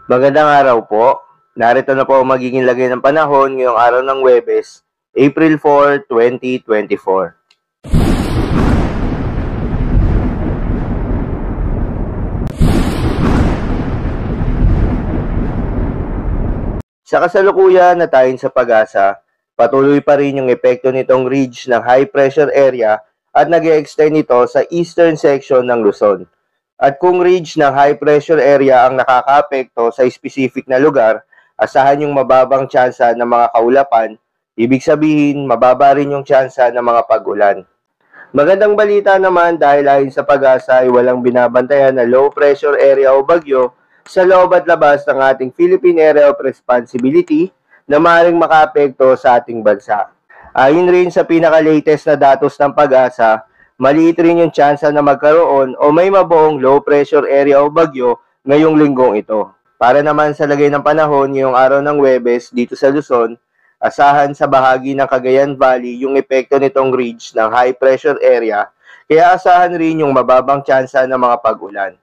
Magandang araw po. Narito na po ang magiging lagay ng panahon ngayong araw ng Huwebes, April 4, 2024. Sa kasalukuyan na tayon sa pag-asa, patuloy pa rin yung epekto nitong ridge ng high pressure area at nag-extend ito sa eastern section ng Luzon. At kung ridge ng high pressure area ang nakakaapekto sa specific na lugar, asahan yung mababang tsansa ng mga kaulapan, ibig sabihin mababa rin yung tsansa ng mga pag-ulan. Magandang balita naman dahil ayon sa pag-asa ay walang binabantayan na low pressure area o bagyo sa loob at labas ng ating Philippine Area of Responsibility na maaaring makaapekto sa ating bansa. Ayon rin sa pinaka-latest na datos ng pag-asa, maliit rin yung tsansa na magkaroon o may mabuong low pressure area o bagyo ngayong linggong ito. Para naman sa lagay ng panahon ngayong araw ng Huwebes dito sa Luzon, asahan sa bahagi ng Cagayan Valley yung epekto nitong ridge ng high pressure area, kaya asahan rin yung mababang tsansa ng mga pag-ulan.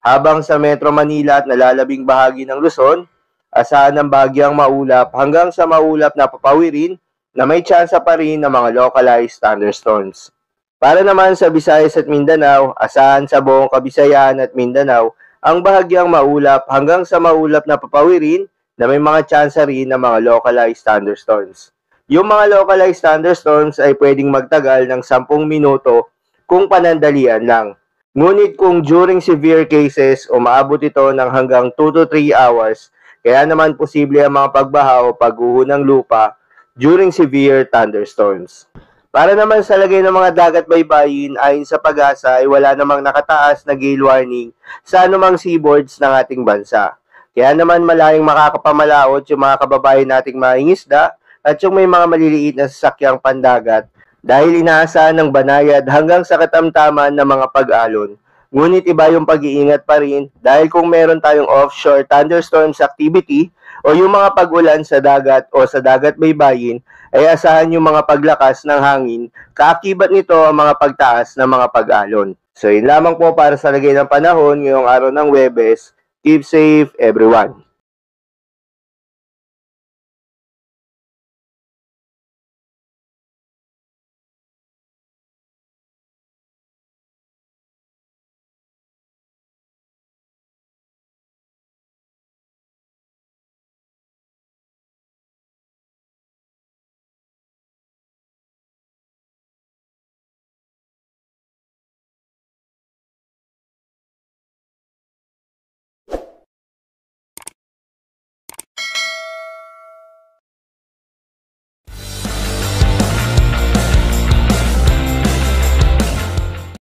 Habang sa Metro Manila at nalalabing bahagi ng Luzon, asahan ng bahagyang maulap hanggang sa maulap na papawirin na may tsansa pa rin ng mga localized thunderstorms. Para naman sa Visayas at Mindanao, asahan sa buong Kabisayaan at Mindanao ang bahagyang maulap hanggang sa maulap na papawirin na may mga tsansa rin ng mga localized thunderstorms. Yung mga localized thunderstorms ay pwedeng magtagal ng 10 minuto kung panandalian lang. Ngunit kung during severe cases, umaabot ito ng hanggang 2 to 3 hours, kaya naman posible ang mga pagbaha o pagguho ng lupa during severe thunderstorms. Para naman sa lagay ng mga dagat baybayin, ayon sa pag-asa ay wala namang nakataas na gale warning sa anumang seaboards ng ating bansa. Kaya naman malayong makakapamalaot yung mga kababayan nating mangingisda at yung may mga maliliit na sasakyang pandagat dahil inaasahan ng banayad hanggang sa katamtaman ng mga pag-alon. Ngunit iba yung pag-iingat pa rin dahil kung meron tayong offshore thunderstorms activity o yung mga pag-ulan sa dagat o sa dagat baybayin, ay asahan yung mga paglakas ng hangin, kaakibat nito ang mga pagtaas ng mga pag-alon. So yun lamang po para sa lagay ng panahon ngayong araw ng Huwebes. Keep safe everyone.